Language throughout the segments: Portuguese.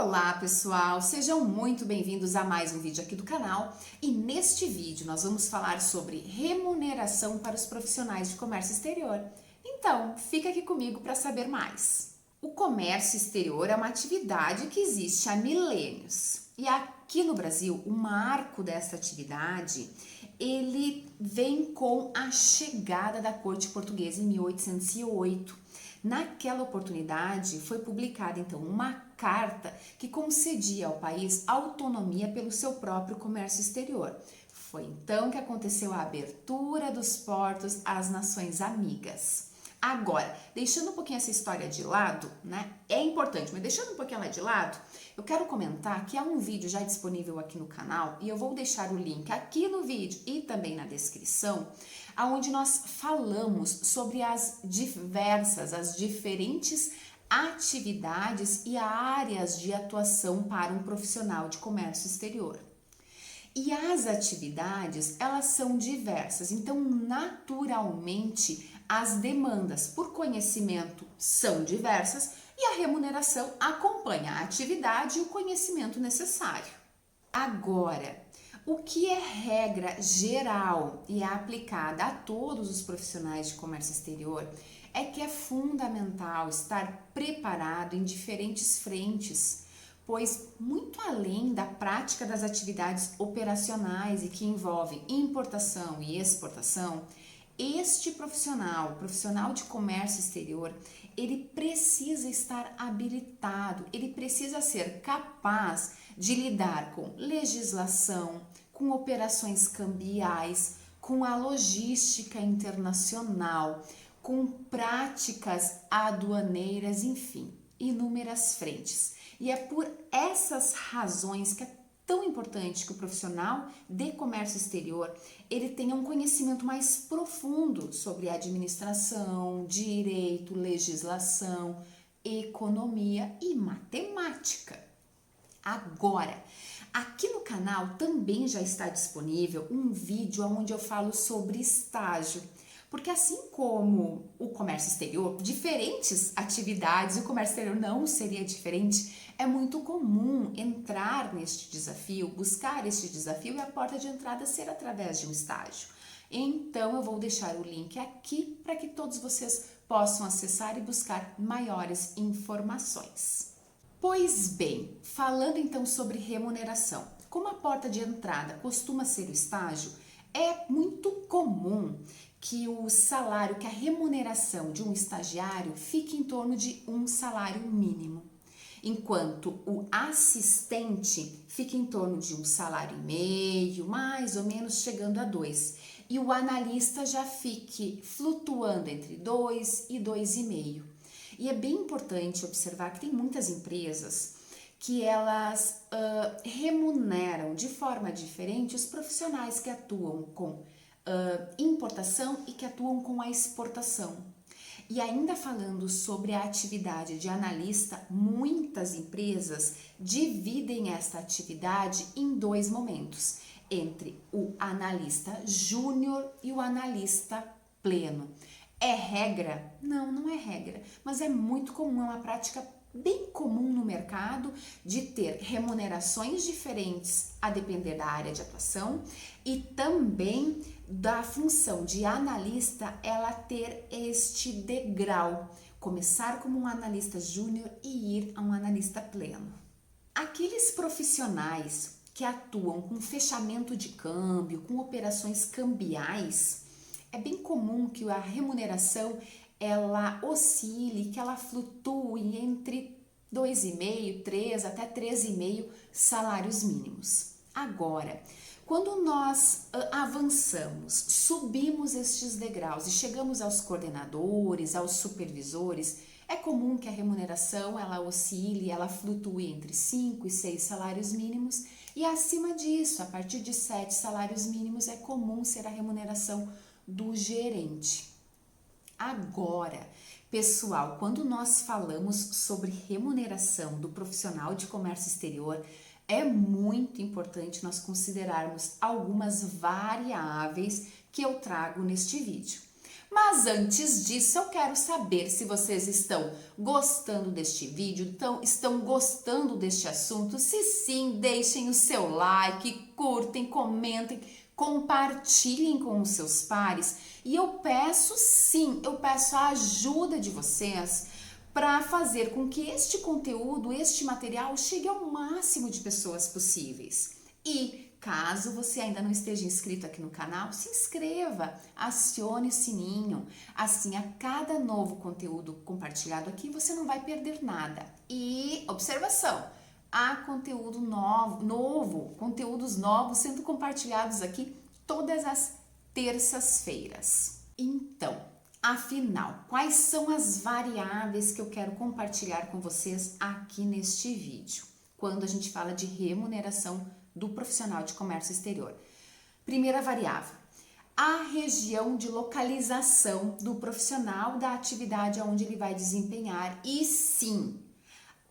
Olá pessoal, sejam muito bem-vindos a mais um vídeo aqui do canal e neste vídeo nós vamos falar sobre remuneração para os profissionais de comércio exterior. Então, fica aqui comigo para saber mais. O comércio exterior é uma atividade que existe há milênios e aqui no Brasil o marco dessa atividade ele vem com a chegada da corte portuguesa em 1808. Naquela oportunidade, foi publicada então uma carta que concedia ao país autonomia pelo seu próprio comércio exterior. Foi então que aconteceu a abertura dos portos às nações amigas. Agora, deixando um pouquinho essa história de lado, né? É importante, mas deixando um pouquinho ela de lado, eu quero comentar que há um vídeo já disponível aqui no canal e eu vou deixar o link aqui no vídeo e também na descrição, onde nós falamos sobre as diferentes atividades e áreas de atuação para um profissional de comércio exterior. E as atividades, elas são diversas, então naturalmente as demandas por conhecimento são diversas e a remuneração acompanha a atividade e o conhecimento necessário. Agora, o que é regra geral e é aplicada a todos os profissionais de comércio exterior é que é fundamental estar preparado em diferentes frentes, pois muito além da prática das atividades operacionais e que envolvem importação e exportação, este profissional de comércio exterior, ele precisa estar habilitado, ele precisa ser capaz de lidar com legislação, com operações cambiais, com a logística internacional, com práticas aduaneiras, enfim, inúmeras frentes. E é por essas razões que é tão importante que o profissional de comércio exterior ele tenha um conhecimento mais profundo sobre administração, direito, legislação, economia e matemática. Agora, aqui no canal também já está disponível um vídeo onde eu falo sobre estágio. Porque assim como o comércio exterior, diferentes atividades, o comércio exterior não seria diferente, é muito comum entrar neste desafio, buscar este desafio e a porta de entrada ser através de um estágio. Então eu vou deixar o link aqui para que todos vocês possam acessar e buscar maiores informações. Pois bem, falando então sobre remuneração, como a porta de entrada costuma ser o estágio, é muito comum que o salário, que a remuneração de um estagiário fique em torno de um salário mínimo, enquanto o assistente fica em torno de um salário e meio, mais ou menos chegando a 2, e o analista já fique flutuando entre 2 e 2,5. E é bem importante observar que tem muitas empresas que elas remuneram de forma diferente os profissionais que atuam com importação e que atuam com a exportação. E ainda falando sobre a atividade de analista, muitas empresas dividem esta atividade em dois momentos, entre o analista júnior e o analista pleno. É regra? Não, não é regra, mas é muito comum, é uma prática bem comum no mercado de ter remunerações diferentes a depender da área de atuação e também da função de analista ela ter este degrau, começar como um analista júnior e ir a um analista pleno. Aqueles profissionais que atuam com fechamento de câmbio, com operações cambiais, é bem comum que a remuneração ela oscile, que ela flutue entre 2,5, 3 até 3,5 salários mínimos. Agora, quando nós avançamos, subimos estes degraus e chegamos aos coordenadores, aos supervisores, é comum que a remuneração ela oscile, ela flutue entre 5 e 6 salários mínimos e acima disso, a partir de 7 salários mínimos, é comum ser a remuneração do gerente. Agora, pessoal, quando nós falamos sobre remuneração do profissional de comércio exterior, é muito importante nós considerarmos algumas variáveis que eu trago neste vídeo. Mas antes disso, eu quero saber se vocês estão gostando deste vídeo, estão gostando deste assunto. Se sim, deixem o seu like, curtem, comentem, compartilhem com os seus pares. E eu peço a ajuda de vocês para fazer com que este conteúdo, este material chegue ao máximo de pessoas possíveis. E caso você ainda não esteja inscrito aqui no canal, se inscreva, acione o sininho. Assim, a cada novo conteúdo compartilhado aqui, você não vai perder nada. E observação, há conteúdo conteúdos novos sendo compartilhados aqui todas as terças-feiras. Então, afinal, quais são as variáveis que eu quero compartilhar com vocês aqui neste vídeo, quando a gente fala de remuneração do profissional de comércio exterior? Primeira variável, a região de localização do profissional da atividade onde ele vai desempenhar. E sim,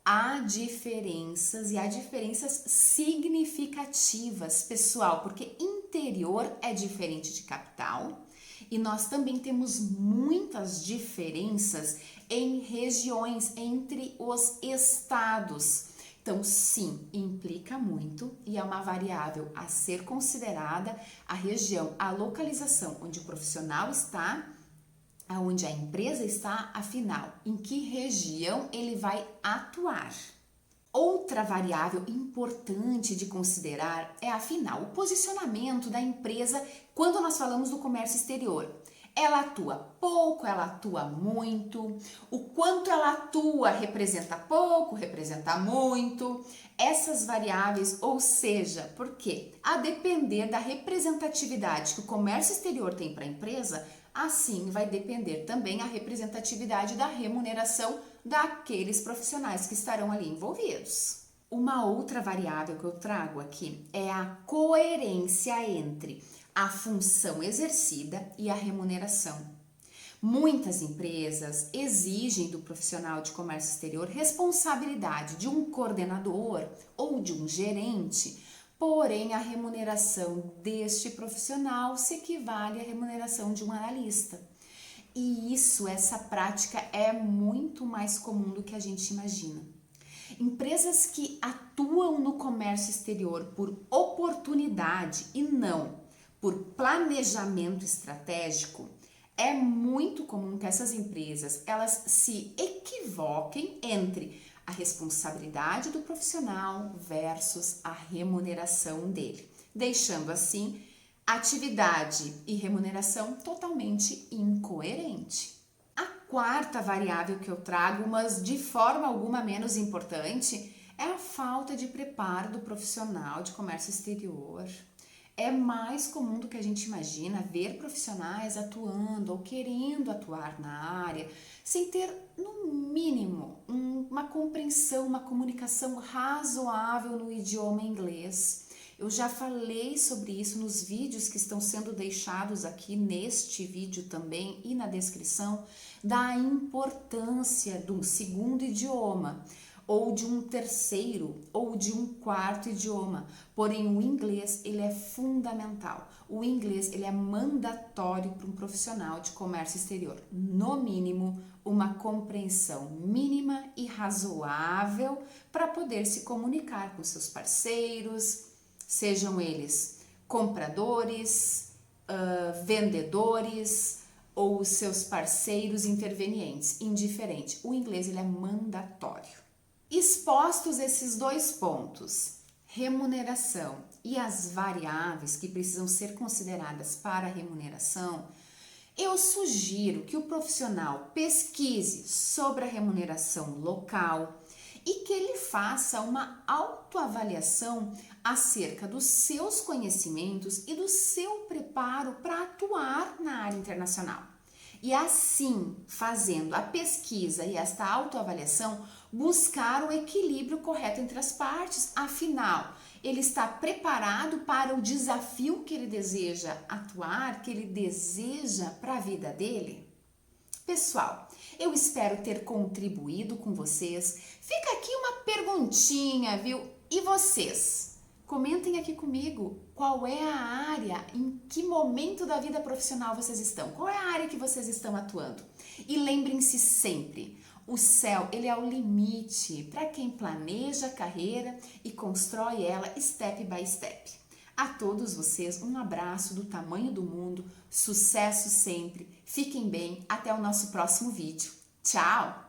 há diferenças, e há diferenças significativas, pessoal, porque interior é diferente de capital. E nós também temos muitas diferenças em regiões, entre os estados. Então, sim, implica muito e é uma variável a ser considerada a região, a localização onde o profissional está, onde a empresa está, afinal, em que região ele vai atuar. Outra variável importante de considerar é, afinal, o posicionamento da empresa quando nós falamos do comércio exterior. Ela atua pouco, ela atua muito, o quanto ela atua representa pouco, representa muito. Essas variáveis, ou seja, porque a depender da representatividade que o comércio exterior tem para a empresa, assim vai depender também a representatividade da remuneração daqueles profissionais que estarão ali envolvidos. Uma outra variável que eu trago aqui é a coerência entre a função exercida e a remuneração. Muitas empresas exigem do profissional de comércio exterior responsabilidade de um coordenador ou de um gerente, porém a remuneração deste profissional se equivale à remuneração de um analista. E essa prática é muito mais comum do que a gente imagina. Empresas que atuam no comércio exterior por oportunidade e não por planejamento estratégico, é muito comum que essas empresas elas se equivoquem entre a responsabilidade do profissional versus a remuneração dele, deixando assim atividade e remuneração totalmente incoerente. A quarta variável que eu trago, mas de forma alguma menos importante, é a falta de preparo do profissional de comércio exterior. É mais comum do que a gente imagina ver profissionais atuando ou querendo atuar na área sem ter, no mínimo, uma compreensão, uma comunicação razoável no idioma inglês. Eu já falei sobre isso nos vídeos que estão sendo deixados aqui neste vídeo também e na descrição, da importância de um segundo idioma, ou de um terceiro, ou de um quarto idioma. Porém, o inglês, ele é fundamental. O inglês, ele é mandatório para um profissional de comércio exterior. No mínimo, uma compreensão mínima e razoável para poder se comunicar com seus parceiros, sejam eles compradores, vendedores ou seus parceiros intervenientes, indiferente. O inglês, ele é mandatório. Expostos esses dois pontos, remuneração e as variáveis que precisam ser consideradas para a remuneração, eu sugiro que o profissional pesquise sobre a remuneração local e que ele faça uma autoavaliação acerca dos seus conhecimentos e do seu preparo para atuar na área internacional. E assim, fazendo a pesquisa e esta autoavaliação, buscar o equilíbrio correto entre as partes. Afinal, ele está preparado para o desafio que ele deseja atuar, que ele deseja para a vida dele? Pessoal, eu espero ter contribuído com vocês. Fica aqui uma perguntinha, viu? E vocês? Comentem aqui comigo qual é a área, em que momento da vida profissional vocês estão, qual é a área que vocês estão atuando. E lembrem-se sempre, o céu, ele é o limite para quem planeja a carreira e constrói ela step by step. A todos vocês, um abraço do tamanho do mundo, sucesso sempre, fiquem bem, até o nosso próximo vídeo. Tchau!